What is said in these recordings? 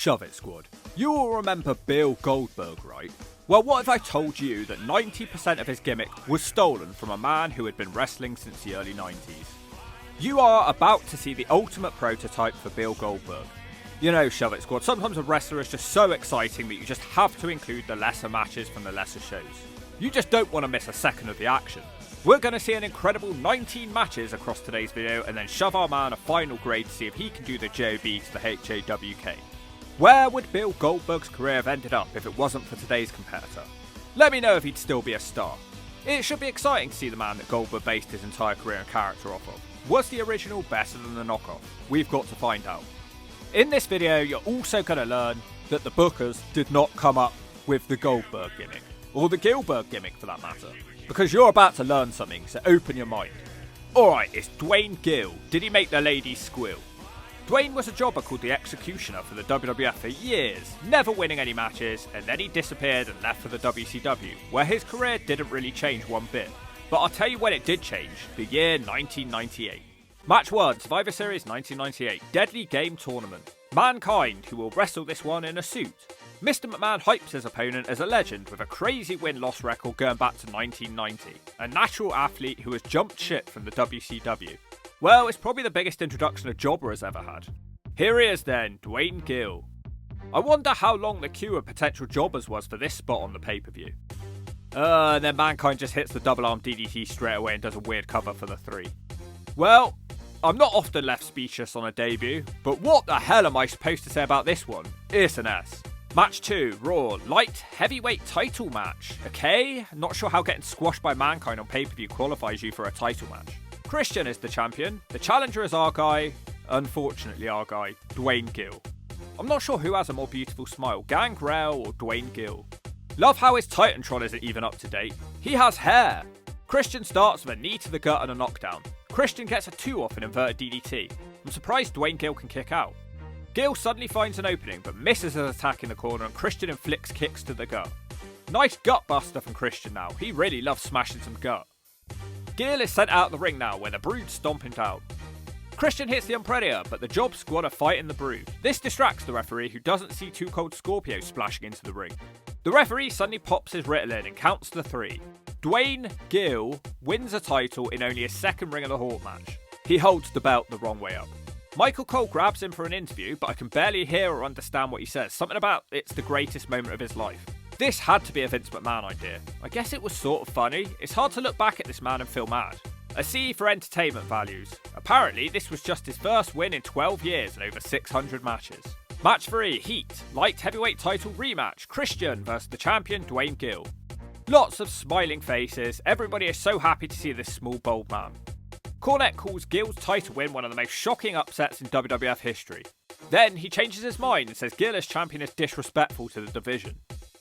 Shove it, squad. You all remember Bill Goldberg, right? Well, what if I told you that 90% of his gimmick was stolen from a man who had been wrestling since the early 90s? You are about to see the ultimate prototype for Bill Goldberg. You know, Shove it, squad, sometimes a wrestler is just so exciting that you just have to include the lesser matches from the lesser shows. You just don't want to miss a second of the action. We're going to see an incredible 19 matches across today's video and then shove our man a final grade to see if he can do the JOB to the HAWK. Where would Bill Goldberg's career have ended up if it wasn't for today's competitor? Let me know if he'd still be a star. It should be exciting to see the man that Goldberg based his entire career and character off of. Was the original better than the knockoff? We've got to find out. In this video, you're also going to learn that the bookers did not come up with the Goldberg gimmick, or the Gillberg gimmick for that matter, because you're about to learn something, so open your mind. Alright, it's Duane Gill. Did he make the ladies squeal? Duane was a jobber called the Executioner for the WWF for years, never winning any matches, and then he disappeared and left for the WCW, where his career didn't really change one bit. But I'll tell you when it did change, the year 1998. Match 1, Survivor Series 1998, Deadly Game Tournament. Mankind, who will wrestle this one in a suit. Mr. McMahon hypes his opponent as a legend with a crazy win-loss record going back to 1990. A natural athlete who has jumped ship from the WCW. Well, it's probably the biggest introduction a jobber has ever had. Here he is then, Duane Gill. I wonder how long the queue of potential jobbers was for this spot on the pay-per-view. And then Mankind just hits the double arm DDT straight away and does a weird cover for the 3. Well, I'm not often left speechless on a debut, but what the hell am I supposed to say about this one? It's an S. Match 2, Raw, light heavyweight title match. Okay, not sure how getting squashed by Mankind on pay-per-view qualifies you for a title match. Christian is the champion, the challenger is our guy, unfortunately our guy, Duane Gill. I'm not sure who has a more beautiful smile, Gangrel or Duane Gill. Love how his Titantron isn't even up to date. He has hair. Christian starts with a knee to the gut and a knockdown. Christian gets a 2 off an inverted DDT. I'm surprised Duane Gill can kick out. Gill suddenly finds an opening but misses his attack in the corner and Christian inflicts kicks to the gut. Nice gut buster from Christian now, he really loves smashing some gut. Gill is sent out of the ring now where the Brood's stomping down. Christian hits the Umbrella, but the Job Squad are fighting the Brood. This distracts the referee who doesn't see Too Cold Scorpio splashing into the ring. The referee suddenly pops his Ritalin and counts to 3. Duane Gill wins a title in only his second Ring of the Hawk match. He holds the belt the wrong way up. Michael Cole grabs him for an interview, but I can barely hear or understand what he says. Something about it's the greatest moment of his life. This had to be a Vince McMahon idea. I guess it was sort of funny. It's hard to look back at this man and feel mad. A C for entertainment values. Apparently, this was just his first win in 12 years and over 600 matches. Match 3, Heat, light heavyweight title rematch, Christian versus the champion Duane Gill. Lots of smiling faces, everybody is so happy to see this small bold man. Cornette calls Gill's title win one of the most shocking upsets in WWF history. Then he changes his mind and says Gill as champion is disrespectful to the division.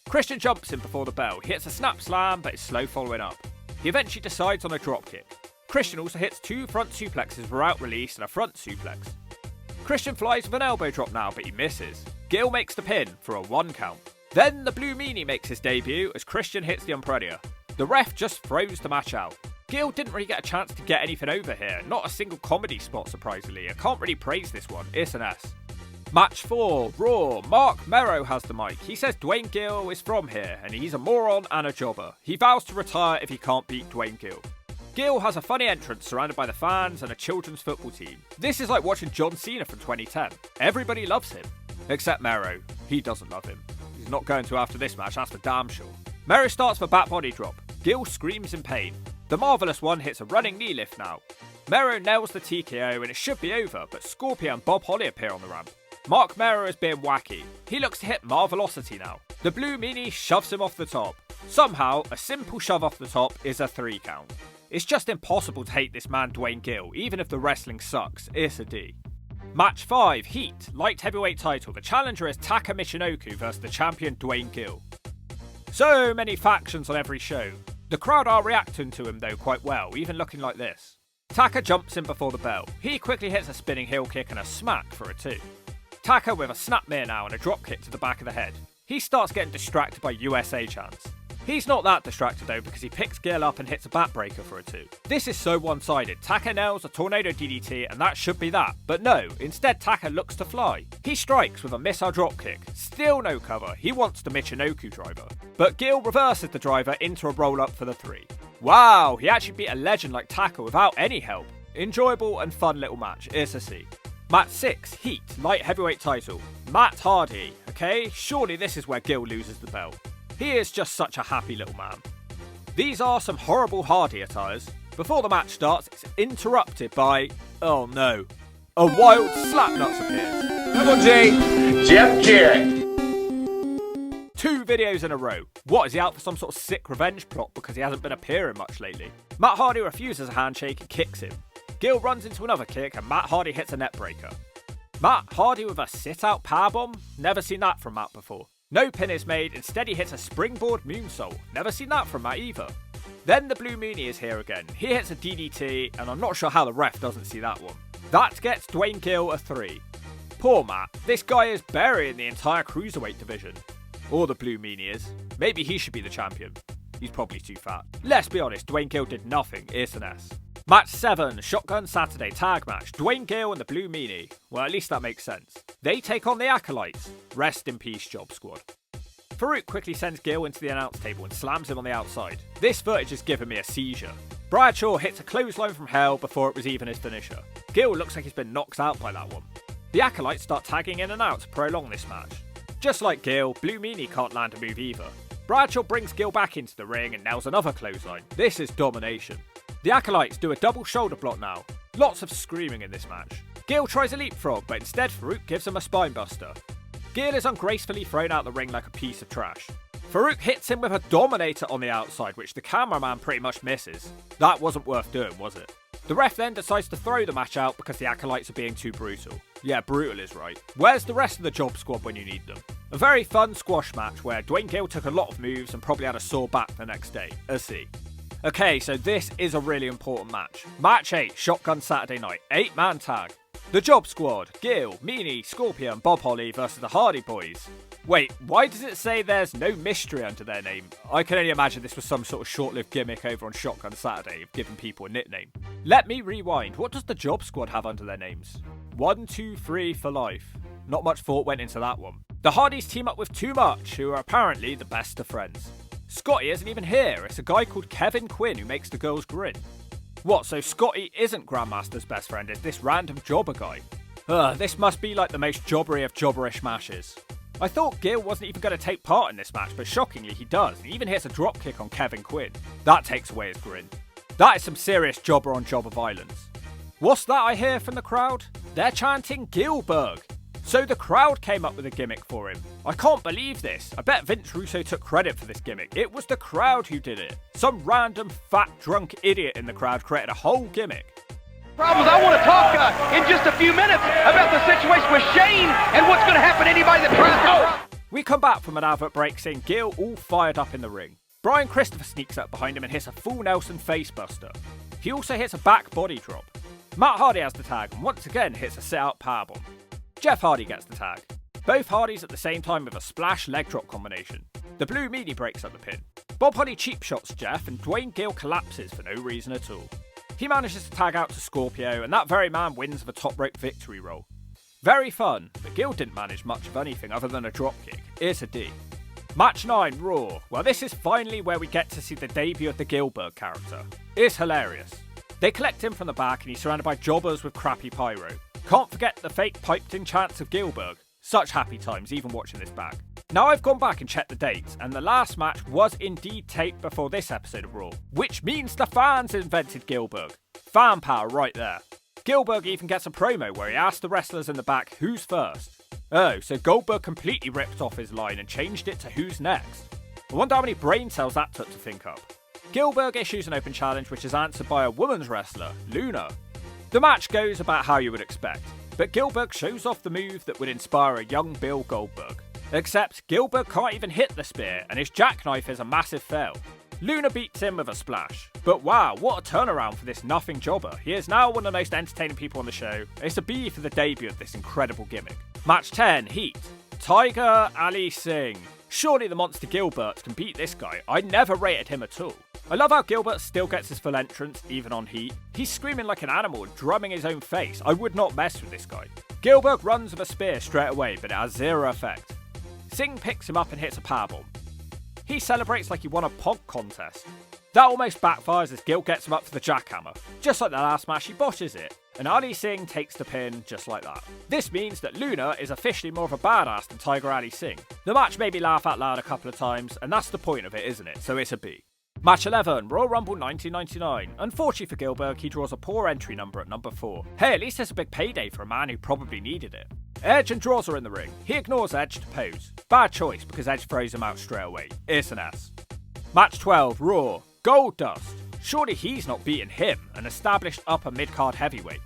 Christian jumps him before the bell, he hits a snap slam but is slow following up. He eventually decides on a dropkick. Christian also hits 2 front suplexes without release and a front suplex. Christian flies with an elbow drop now but he misses. Gill makes the pin for a 1 count. Then the Blue Meanie makes his debut as Christian hits the Umbrella. The ref just throws the match out. Gill didn't really get a chance to get anything over here, not a single comedy spot surprisingly. I can't really praise this one, it's an S. Match 4, Raw, Mark Merrow has the mic. He says Duane Gill is from here and he's a moron and a jobber. He vows to retire if he can't beat Duane Gill. Gill has a funny entrance surrounded by the fans and a children's football team. This is like watching John Cena from 2010. Everybody loves him. Except Merrow. He doesn't love him. He's not going to after this match, that's for damn sure. Merrow starts for back body drop. Gill screams in pain. The Marvelous One hits a running knee lift now. Merrow nails the TKO and it should be over, but Scorpio and Bob Holly appear on the ramp. Mark Merrow is being wacky. He looks to hit Marvelocity now. The Blue Meanie shoves him off the top. Somehow, a simple shove off the top is a 3 count. It's just impossible to hate this man Duane Gill, even if the wrestling sucks, it's a D. Match 5, Heat, light heavyweight title. The challenger is Taka Michinoku versus the champion Duane Gill. So many factions on every show. The crowd are reacting to him though quite well, even looking like this. Taka jumps in before the bell. He quickly hits a spinning heel kick and a smack for a 2. Taka with a snapmare now and a drop kick to the back of the head. He starts getting distracted by USA chants. He's not that distracted though, because he picks Gill up and hits a backbreaker for a 2. This is so one-sided. Taka nails a tornado DDT and that should be that. But no, instead Taka looks to fly. He strikes with a missile dropkick. Still no cover, he wants the Michinoku driver. But Gill reverses the driver into a roll-up for the 3. Wow, he actually beat a legend like Taka without any help. Enjoyable and fun little match, it's a C. Match 6, Heat, light heavyweight title. Matt Hardy, okay? Surely this is where Gill loses the belt. He is just such a happy little man. These are some horrible Hardy attires. Before the match starts, it's interrupted by, oh no, a wild Slapnuts appears. Double J, Jeff Jarrett. 2 videos in a row. What, is he out for some sort of sick revenge plot because he hasn't been appearing much lately? Matt Hardy refuses a handshake and kicks him. Gill runs into another kick and Matt Hardy hits a neckbreaker. Matt Hardy with a sit-out powerbomb? Never seen that from Matt before. No pin is made, instead he hits a springboard moonsault. Never seen that from Matt either. Then the Blue Meanie is here again. He hits a DDT, and I'm not sure how the ref doesn't see that one. That gets Duane Gill a 3. Poor Matt, this guy is burying the entire cruiserweight division. Or the Blue Meanie is. Maybe he should be the champion. He's probably too fat. Let's be honest, Duane Gill did nothing, it's an S. Match 7, Shotgun Saturday tag match, Duane Gill and the Blue Meanie. Well, at least that makes sense. They take on the Acolytes. Rest in peace, Job Squad. Farouk quickly sends Gill into the announce table and slams him on the outside. This footage has given me a seizure. Bradshaw hits a clothesline from hell before it was even his finisher. Gill looks like he's been knocked out by that one. The Acolytes start tagging in and out to prolong this match. Just like Gill, Blue Meanie can't land a move either. Bradshaw brings Gill back into the ring and nails another clothesline. This is domination. The Acolytes do a double shoulder block now. Lots of screaming in this match. Gill tries a leapfrog, but instead Farouk gives him a spinebuster. Gill is ungracefully thrown out the ring like a piece of trash. Farouk hits him with a dominator on the outside, which the cameraman pretty much misses. That wasn't worth doing, was it? The ref then decides to throw the match out because the Acolytes are being too brutal. Yeah, brutal is right. Where's the rest of the Job Squad when you need them? A very fun squash match where Duane Gill took a lot of moves and probably had a sore back the next day. A C. Okay, so this is a really important match. Match 8, Shotgun Saturday Night, 8-man tag. The Job Squad, Gill, Meanie, Scorpion, Bob Holly versus the Hardy Boys. Wait, why does it say there's no mystery under their name? I can only imagine this was some sort of short-lived gimmick over on Shotgun Saturday of giving people a nickname. Let me rewind, what does the Job Squad have under their names? 1, 2, 3 for life. Not much thought went into that one. The Hardys team up with Too Much, who are apparently the best of friends. Scotty isn't even here, it's a guy called Kevin Quinn who makes the girls grin. What, so Scotty isn't Grandmaster's best friend, it's this random jobber guy? This must be like the most jobbery of jobberish matches. I thought Gill wasn't even going to take part in this match, but shockingly he does. He even hits a dropkick on Kevin Quinn. That takes away his grin. That is some serious jobber on jobber violence. What's that I hear from the crowd? They're chanting Gillberg. So the crowd came up with a gimmick for him. I can't believe this. I bet Vince Russo took credit for this gimmick. It was the crowd who did it. Some random fat drunk idiot in the crowd created a whole gimmick. Problems. I want to talk in just a few minutes about the situation with Shane and what's going to happen to anybody that tries to... We come back from an advert break seeing Gill all fired up in the ring. Brian Christopher sneaks up behind him and hits a full Nelson facebuster. He also hits a back body drop. Matt Hardy has the tag and once again hits a sit-out powerbomb. Jeff Hardy gets the tag. Both Hardys at the same time with a splash leg drop combination. The Blue Meanie breaks up the pin. Bob Holly cheap shots Jeff and Duane Gill collapses for no reason at all. He manages to tag out to Scorpio and that very man wins with a top rope victory roll. Very fun, but Gill didn't manage much of anything other than a dropkick. It's a D. Match 9, Raw. Well, this is finally where we get to see the debut of the Gillberg character. It's hilarious. They collect him from the back and he's surrounded by jobbers with crappy pyro. Can't forget the fake piped-in chants of Gillberg. Such happy times, even watching this back. Now I've gone back and checked the dates, and the last match was indeed taped before this episode of Raw, which means the fans invented Gillberg. Fan power right there. Gillberg even gets a promo where he asks the wrestlers in the back who's first. Oh, so Goldberg completely ripped off his line and changed it to who's next. I wonder how many brain cells that took to think up. Gillberg issues an open challenge which is answered by a women's wrestler, Luna. The match goes about how you would expect, but Gillberg shows off the move that would inspire a young Bill Goldberg. Except Gillberg can't even hit the spear and his jackknife is a massive fail. Luna beats him with a splash. But wow, what a turnaround for this nothing jobber. He is now one of the most entertaining people on the show. It's a B for the debut of this incredible gimmick. Match 10, Heat. Tiger Ali Singh. Surely the monster Gilbert can beat this guy. I never rated him at all. I love how Gilbert still gets his full entrance, even on heat. He's screaming like an animal and drumming his own face. I would not mess with this guy. Gillberg runs with a spear straight away, but it has zero effect. Singh picks him up and hits a powerbomb. He celebrates like he won a pog contest. That almost backfires as Gill gets him up for the jackhammer. Just like the last match, he botches it, and Ali Singh takes the pin just like that. This means that Luna is officially more of a badass than Tiger Ali Singh. The match made me laugh out loud a couple of times, and that's the point of it, isn't it? So it's a B. Match 11, Royal Rumble 1999. Unfortunately for Gillberg, he draws a poor entry number at number 4. Hey, at least it's a big payday for a man who probably needed it. Edge and Draws are in the ring. He ignores Edge to pose. Bad choice because Edge throws him out straight away. It's an S. Match 12, Raw. Goldust. Surely he's not beating him, an established upper mid-card heavyweight.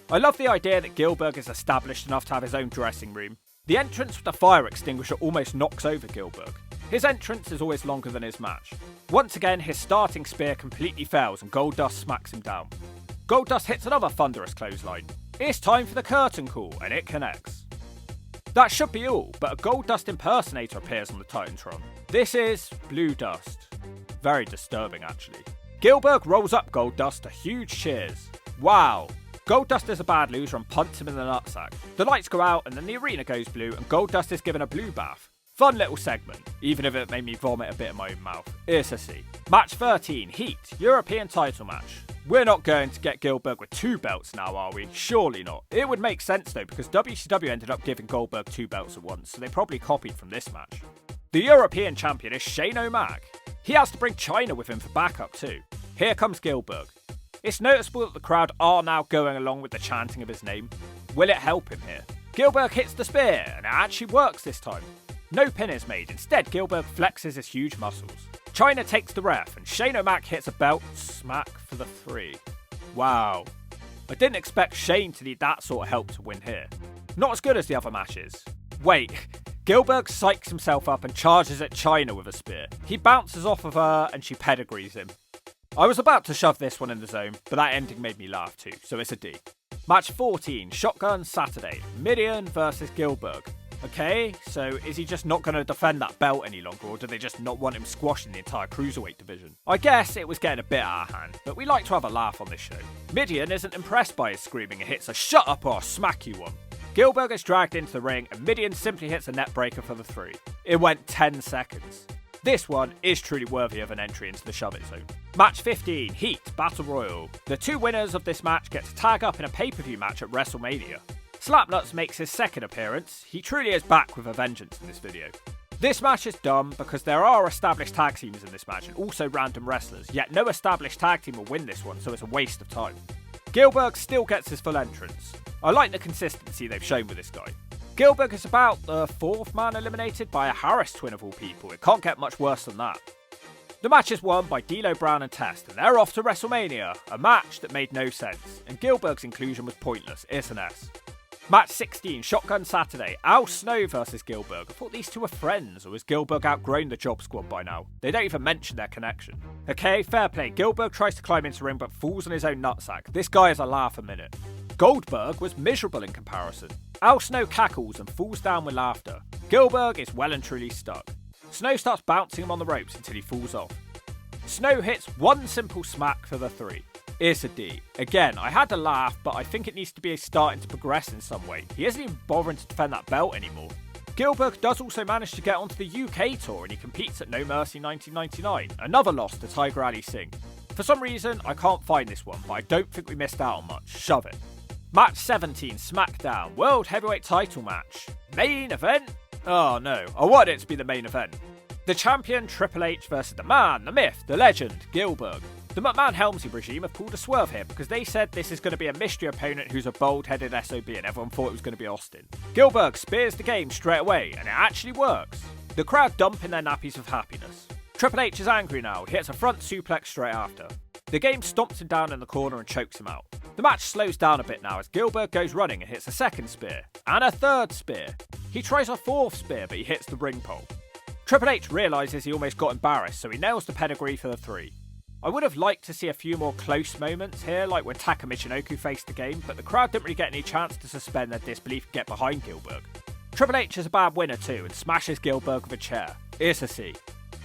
I love the idea that Gillberg is established enough to have his own dressing room. The entrance with the fire extinguisher almost knocks over Gillberg. His entrance is always longer than his match. Once again, his starting spear completely fails and Goldust smacks him down. Goldust hits another thunderous clothesline. It's time for the curtain call, and it connects. That should be all, but a Goldust impersonator appears on the Titantron. This is Blue Dust. Very disturbing, actually. Gillberg rolls up Goldust to huge cheers. Wow. Goldust is a bad loser and punts him in the nutsack. The lights go out and then the arena goes blue and Goldust is given a blue bath. Fun little segment, even if it made me vomit a bit in my own mouth. It's a C. Match 13, Heat, European title match. We're not going to get Gillberg with 2 belts now, are we? Surely not. It would make sense though, because WCW ended up giving Goldberg 2 belts at once, so they probably copied from this match. The European champion is Shane O'Mac. He has to bring China with him for backup too. Here comes Gillberg. It's noticeable that the crowd are now going along with the chanting of his name. Will it help him here? Gillberg hits the spear, and it actually works this time. No pin is made, instead Gillberg flexes his huge muscles. China takes the ref, and Shane O'Mac hits a belt smack for the 3. Wow. I didn't expect Shane to need that sort of help to win here. Not as good as the other matches. Wait, Gillberg psychs himself up and charges at China with a spear. He bounces off of her and she pedigrees him. I was about to shove this one in the zone, but that ending made me laugh too, so it's a D. Match 14, Shotgun Saturday, Midian versus Gillberg. Okay, so is he just not going to defend that belt any longer, or do they just not want him squashing the entire cruiserweight division? I guess it was getting a bit out of hand, but we like to have a laugh on this show. Midian isn't impressed by his screaming and hits a shut up or I'll smack you one. Gillberg is dragged into the ring and Midian simply hits a net breaker for the 3. It went 10 seconds. This one is truly worthy of an entry into the shove-it zone. Match 15, Heat Battle Royal. The 2 winners of this match get to tag up in a pay-per-view match at WrestleMania. Slapnuts makes his second appearance. He truly is back with a vengeance in this video. This match is dumb because there are established tag teams in this match and also random wrestlers, yet no established tag team will win this one, so it's a waste of time. Gillberg still gets his full entrance. I like the consistency they've shown with this guy. Gillberg is about the 4th man eliminated by a Harris twin of all people. It can't get much worse than that. The match is won by D'Lo Brown and Test, and they're off to WrestleMania, a match that made no sense, and Gillberg's inclusion was pointless. It's an S. Match 16, Shotgun Saturday, Al Snow versus Gillberg. I thought these two were friends, or has Gillberg outgrown the Job Squad by now? They don't even mention their connection. Okay, fair play. Gillberg tries to climb into the ring but falls on his own nutsack. This guy is a laugh a minute. Goldberg was miserable in comparison. Al Snow cackles and falls down with laughter. Gillberg is well and truly stuck. Snow starts bouncing him on the ropes until he falls off. Snow hits one simple smack for the 3. It's a D. Again, I had to laugh, but I think it needs to be starting to progress in some way. He isn't even bothering to defend that belt anymore. Gillberg does also manage to get onto the UK tour and he competes at No Mercy 1999, another loss to Tiger Ali Singh. For some reason, I can't find this one, but I don't think we missed out on much. Shove it. Match 17, SmackDown, World Heavyweight Title Match. Main event? Oh no, I wanted it to be the main event. The champion Triple H versus the man, the myth, the legend, Gillberg. The McMahon-Helmsley regime have pulled a swerve here because they said this is going to be a mystery opponent who's a bald-headed SOB and everyone thought it was going to be Austin. Gillberg spears the game straight away and it actually works. The crowd dump in their nappies with happiness. Triple H is angry now, he hits a front suplex straight after. The game stomps him down in the corner and chokes him out. The match slows down a bit now as Gillberg goes running and hits a second spear. And a third spear. He tries a 4th spear but he hits the ring pole. Triple H realises he almost got embarrassed so he nails the pedigree for the 3. I would have liked to see a few more close moments here, like when Taka Michinoku faced the game, but the crowd didn't really get any chance to suspend their disbelief and get behind Gillberg. Triple H is a bad winner too and smashes Gillberg with a chair. It's a C.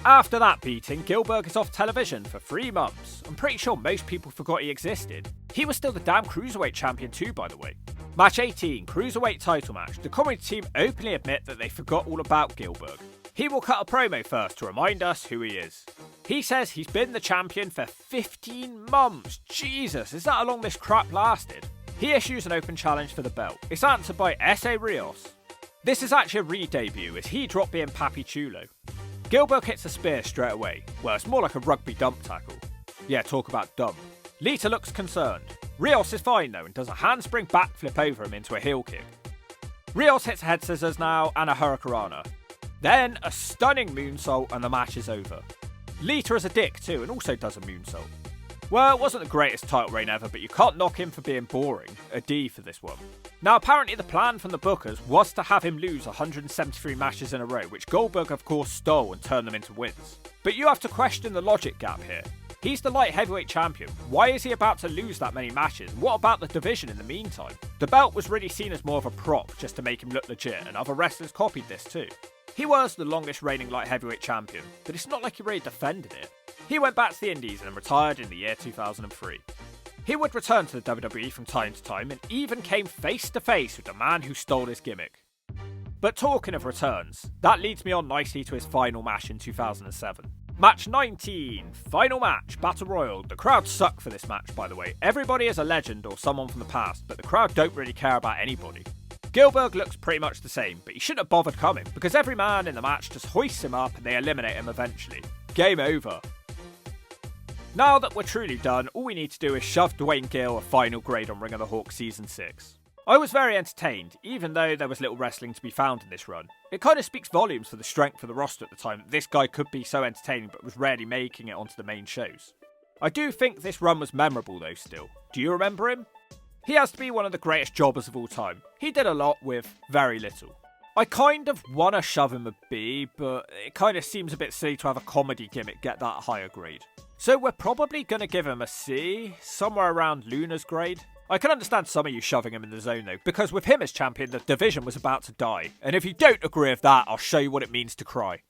After that beating, Gillberg is off television for 3 months. I'm pretty sure most people forgot he existed. He was still the damn Cruiserweight champion too, by the way. Match 18, Cruiserweight title match. The comedy team openly admit that they forgot all about Gillberg. He will cut a promo first to remind us who he is. He says he's been the champion for 15 months. Jesus, is that how long this crap lasted? He issues an open challenge for the belt. It's answered by S.A. Rios. This is actually a re-debut as he dropped being Papi Chulo. Gillberg hits a spear straight away. Well, it's more like a rugby dump tackle. Yeah, talk about dump. Lita looks concerned. Rios is fine though and does a handspring backflip over him into a heel kick. Rios hits a head scissors now and a hurricanrana. Then a stunning moonsault and the match is over. Lita is a dick too and also does a moonsault. Well, it wasn't the greatest title reign ever, but you can't knock him for being boring. A D for this one. Now, apparently the plan from the bookers was to have him lose 173 matches in a row, which Goldberg of course stole and turned them into wins. But you have to question the logic gap here. He's the light heavyweight champion. Why is he about to lose that many matches? What about the division in the meantime? The belt was really seen as more of a prop just to make him look legit, and other wrestlers copied this too. He was the longest reigning light heavyweight champion, but it's not like he really defended it. He went back to the Indies and retired in the year 2003. He would return to the WWE from time to time and even came face to face with the man who stole his gimmick. But talking of returns, that leads me on nicely to his final match in 2007. Match 19, final match, Battle Royal. The crowd suck for this match, by the way. Everybody is a legend or someone from the past, but the crowd don't really care about anybody. Gillberg looks pretty much the same, but he shouldn't have bothered coming because every man in the match just hoists him up and they eliminate him eventually. Game over. Now that we're truly done, all we need to do is shove Duane Gill a final grade on Ring of the Hawk Season 6. I was very entertained, even though there was little wrestling to be found in this run. It kind of speaks volumes for the strength of the roster at the time that this guy could be so entertaining but was rarely making it onto the main shows. I do think this run was memorable though still. Do you remember him? He has to be one of the greatest jobbers of all time. He did a lot with very little. I kind of want to shove him a B, but it kind of seems a bit silly to have a comedy gimmick get that higher grade. So we're probably going to give him a C, somewhere around Luna's grade. I can understand some of you shoving him in the zone though, because with him as champion, the division was about to die. And if you don't agree with that, I'll show you what it means to cry.